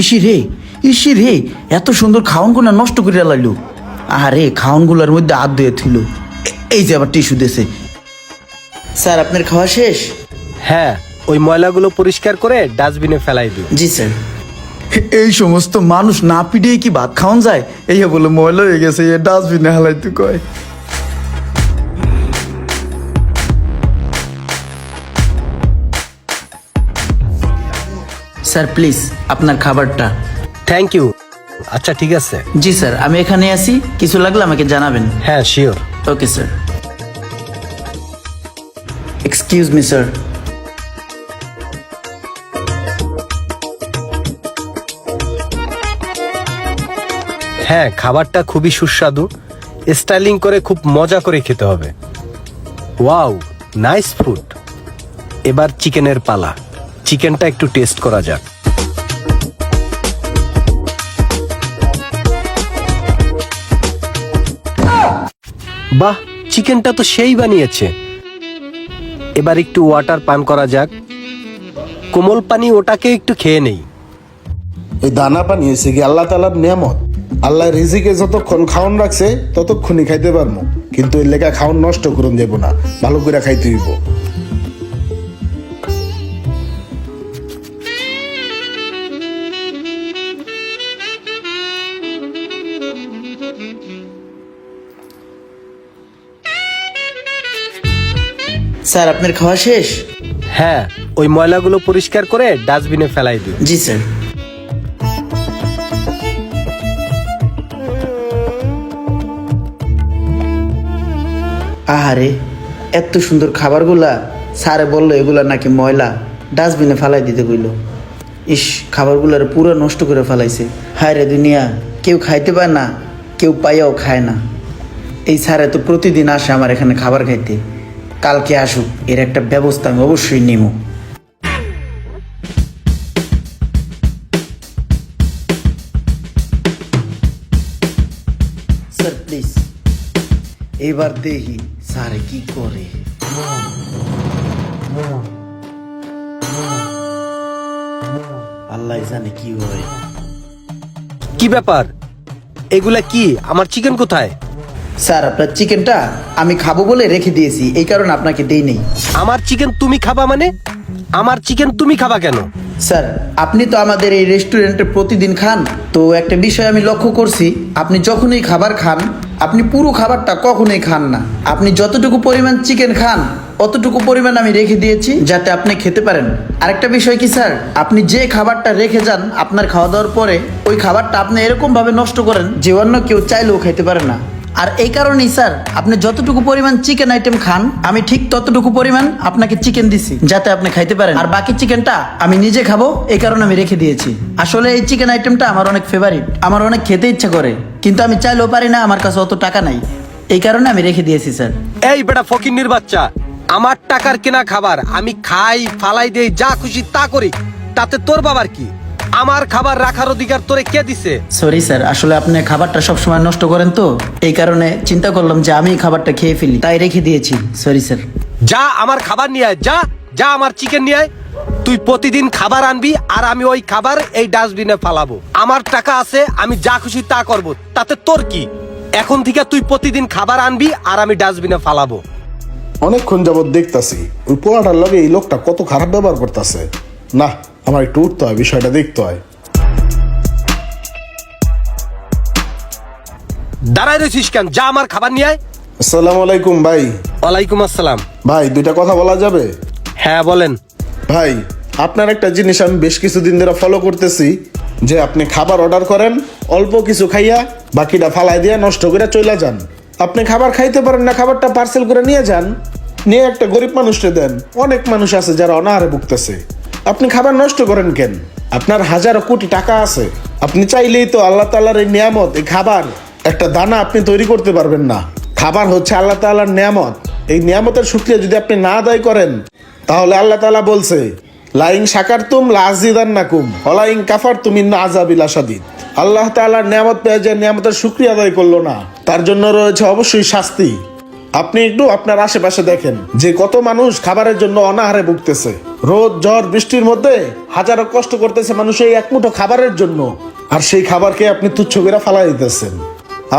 EC রে এত সুন্দর খাওয়ানগুলো নষ্ট করে লাইলো। আরে খাওয়ানগুলোর মধ্যে হাত ধুয়ে থইল। এই যে আবার টিস্যু দিয়েছে। স্যার আপনার খাওয়া শেষ? হ্যাঁ, ওই ময়লাগুলো পরিষ্কার করে ডাস্টবিনে ফেলাই দিই। জি স্যার। এই সমস্ত মানুষ না পিটিয়ে কি ভাত খাওয়ান যায়? এই বলে ময়লা হয়ে গেছে, এ ডাস্টবিনে হালাইতে কয়। স্যার প্লিজ আপনার খাবারটা। Thank you. আচ্ছা ঠিক আছে। জি স্যার, আমি এখানে আছি, কিছু লাগলে আমাকে জানাবেন। হ্যাঁ sure. Okay sir. Excuse me sir. হ্যাঁ, খাবারটা খুবই সুস্বাদু। স্টাইলিং করে খুব মজা করে খেতে হবে। Wow, nice food. এবার চিকেনের পালা। চিকেনটা একটু টেস্ট করা যাক। বাহ, চিকেনটা তো সেই বানিয়েছে। এবার একটু ওয়াটার পান করা যাক। কোমল পানি, ওটাকে একটু খেয়ে নেই। এই দানা পানি হয়েছে কি আল্লাহ তাআলার নিয়ামত। আল্লাহ রিজিকে যতক্ষণ খাওন রাখছে ততক্ষণই খাইতে পারবো, কিন্তু এর লেখা খাওন নষ্ট করুন যাবো না, ভালো করে খাইতে হইব। স্যার আপনার খাওয়া শেষ? হ্যাঁ, ওই ময়লাগুলো পরিষ্কার করে ডাস্টবিনে ফেলাই দিই। জি স্যার। আহারে এত সুন্দর খাবারগুলা, স্যারে বললো এগুলা নাকি ময়লা, ডাস্টবিনে ফালাই দিতে কইল। ইস, খাবারগুলার পুরো নষ্ট করে ফেলাইছে। হায় রে দুনিয়া, কেউ খাইতে পায় না, কেউ পাইয়াও খায় না। এই স্যারে তো প্রতিদিন আসে আমার এখানে খাবার খাইতে। কালকে আসুক, এর একটা ব্যবস্থা আমি অবশ্যই নিব। স্যার প্লিজ এবার দেখি স্যারে কি করে। আল্লাহ জানে কি হয়। কি ব্যাপার? এগুলা কি? আমার চিকেন কোথায়? স্যার আপনার চিকেনটা আমি খাবো বলে রেখে দিয়েছি, এই কারণে আপনাকে দেই নেই। আমার চিকেন তুমি খাবা মানে? আমার চিকেন তুমি খাবা কেন? স্যার আপনি তো আমাদের এই রেস্টুরেন্টে প্রতিদিন খান, তো একটা বিষয় আমি লক্ষ্য করছি, আপনি যখনই খাবার খান আপনি পুরো খাবারটা কখনোই খান না। আপনি যতটুকু পরিমাণ চিকেন খান অতটুকু পরিমাণ আমি রেখে দিয়েছি যাতে আপনি খেতে পারেন। আরেকটা বিষয় কি স্যার, আপনি যে খাবারটা রেখে যান আপনার খাওয়া দাওয়ার পরে, ওই খাবারটা আপনি এরকম ভাবে নষ্ট করেন যে অন্য কেউ চাইলেও খেতে পারে না। আর এই কারণেই স্যার আপনি যতটুকু পরিমাণ চিকেন আইটেম খান আমি ঠিক ততটুকু পরিমাণ আপনাকে চিকেন দিছি যাতে আপনি খাইতে পারেন, আর বাকি চিকেনটা আমি নিজে খাবো, এই কারণে আমি রেখে দিয়েছি। আসলে এই চিকেন আইটেমটা আমার অনেক ফেভারিট, আমার অনেক খেতে ইচ্ছা করে, কিন্তু আমি চাইলেও পারি না, আমার কাছে অত টাকা নাই, এই কারণে আমি রেখে দিয়েছি স্যার। এই বেটা ফকিন্নির বাচ্চা, আমার টাকার কেনা খাবার আমি খাই, ফালাই দেই, যা খুশি তা করি, তাতে তোর বাবার কি? আমার খাবার রাখার অধিকার তোরে কে দিছে? সরি স্যার, আসলে আপনি খাবারটা সবসময় নষ্ট করেন, তো এই কারণে চিন্তা করলাম যে আমি খাবারটা খেয়ে ফেলি, তাই রেখে দিয়েছি। Sorry sir. যা আমার খাবার নিয়ে আয়, যা যা আমার চিকেন নিয়ে আয়। তুই প্রতিদিন খাবার আনবি আর আমি ওই খাবার এই ডাস্টবিনে ফালাবো। আমার টাকা আছে, আমি যা খুশি তা করব, তাতে তোর কি? এখন থেকে তুই প্রতিদিন খাবার আনবি আর আমি ডাস্টবিনে ফালাবো। অনেকক্ষণ যাবত দেখতাছি ওই পোলাটার লগে এই লোকটা কত খারাপ ব্যবহার করতেছে। না, আমার একটু উঠতে হয়, বিষয়টা দেখতে হয়। দাঁড়ায় রয়েছিস কেন? যা আমার খাবার নিয়ে আয়। আসসালামু আলাইকুম ভাই। ওয়ালাইকুম আসসালাম। ভাই দুইটা কথা বলা যাবে? হ্যাঁ বলেন। ভাই আপনার একটা জিনিস আমি বেশ কিছুদিন ধরে ফলো করতেছি, যে আপনি খাবার অর্ডার করেন, অল্প কিছু খাইয়া বাকিটা ফালাই দিয়া নষ্ট করে চলে যান। আপনি খাবার খাইতে পারেন না, খাবারটা পার্সেল করে নিয়ে যান, নিয়ে একটা গরিব মানুষকে দেন। অনেক মানুষ আছে যারা অনাহারে ভুগতেছে, আপনি খাবার নষ্ট করেন কেন? আপনার হাজার কোটি টাকা আছে, আপনি চাইলেই তো আল্লাহ তাআলার এই নিয়ামত, এই খাবার একটা দানা আপনি তৈরি করতে পারবেন না। খাবার হচ্ছে আল্লাহ তাআলার নিয়ামত, এই নিয়ামতের শুকরিয়া যদি আপনি না আদায় করেন, তাহলে আল্লাহ তাআলা বলছে লাইং শাকারতুম লাযিদান্নাকুম ওয়ালাইং কাফারতুম ইন্না আযাবি লাশাদীদ। আল্লাহ তাআলার নিয়ামত পেয়ে যে নিয়ামতের শুকরিয়া আদায় করলো না, তার জন্য রয়েছে অবশ্যই শাস্তি। আপনি একটু আপনার আশেপাশে দেখেন যে কত মানুষ খাবারের জন্য অনাহারে ভুগতেছে। রোদ ঝড় বৃষ্টির মধ্যে হাজারো কষ্ট করতেছে মানুষ এই এক মুঠো খাবারের জন্য, আর সেই খাবারকে আপনি তুচ্ছ করে ফালাই দিতেছেন।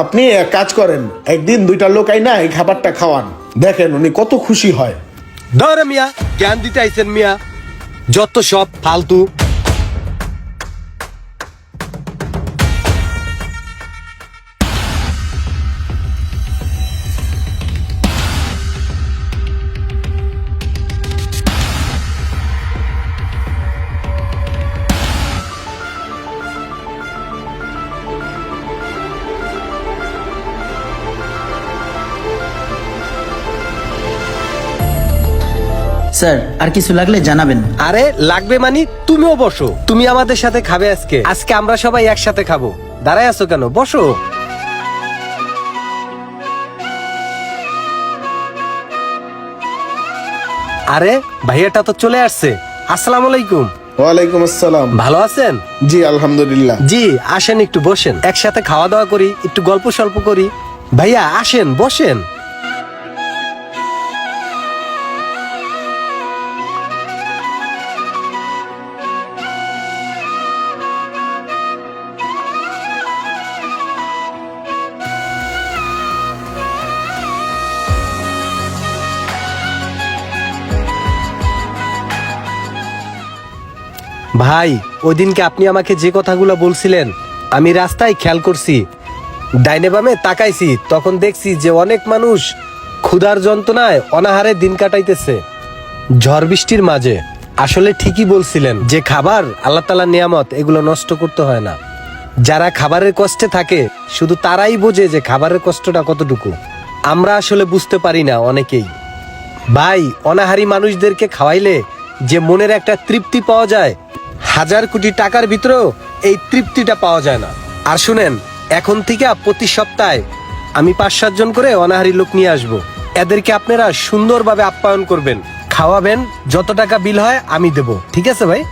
আপনি এক কাজ করেন, একদিন 2টা লোক আইনা এই খাবারটা খাওয়ান, দেখেন উনি কত খুশি হয়। ধরে মিয়া, জ্ঞান দিতে আইছেন মিয়া, যত সব ফালতু। স্যার আর কিছু লাগলে জানাবেন। আরে লাগবে মানে তুমিও বসো, তুমি আমাদের সাথে খাবে আজকে। আজকে আমরা সবাই একসাথে খাবো। দাঁড়ায় আছো কেন, বসো। আরে ভাইয়াটা তো চলে আসছে। আসসালামু আলাইকুম। ওয়ালাইকুম আসসালাম। ভালো আছেন? জি আলহামদুলিল্লাহ। জি আসেন, একটু বসেন, একসাথে খাওয়া দাওয়া করি, একটু গল্প সল্প করি। ভাইয়া আসেন, বসেন। ভাই, ওই দিনকে আপনি আমাকে যে কথাগুলো বলছিলেন আমি রাস্তায় খেয়াল করছি, ডাইনে বামে তাকাইছি, তখন দেখছি যে অনেক মানুষ ক্ষুধার যন্ত্রণায় অনাহারে দিন কাটাইতেছে ঝড় বৃষ্টির মাঝে। আসলে ঠিকই বলছিলেন যে খাবার আল্লাহ তাআলার নিয়ামত, এগুলো নষ্ট করতে হয় না। যারা খাবারের কষ্টে থাকে শুধু তারাই বোঝে যে খাবারের কষ্টটা কতটুকু। আমরা আসলে বুঝতে পারি না অনেকেই। ভাই, অনাহারী মানুষদেরকে খাওয়াইলে যে মনের একটা তৃপ্তি পাওয়া যায়, 1000 কোটি টাকার ভিতরেও এই তৃপ্তিটা পাওয়া যায় না। আর শুনেন, এখন থেকে প্রতি সপ্তাহে আমি 5-7 জন করে অনাহারী লোক নিয়ে আসব। এদেরকে আপনারা সুন্দরভাবে আপ্যায়ন করবেন, খাওয়াবেন, যত টাকা বিল হয় আমি দেব। ঠিক আছে ভাই?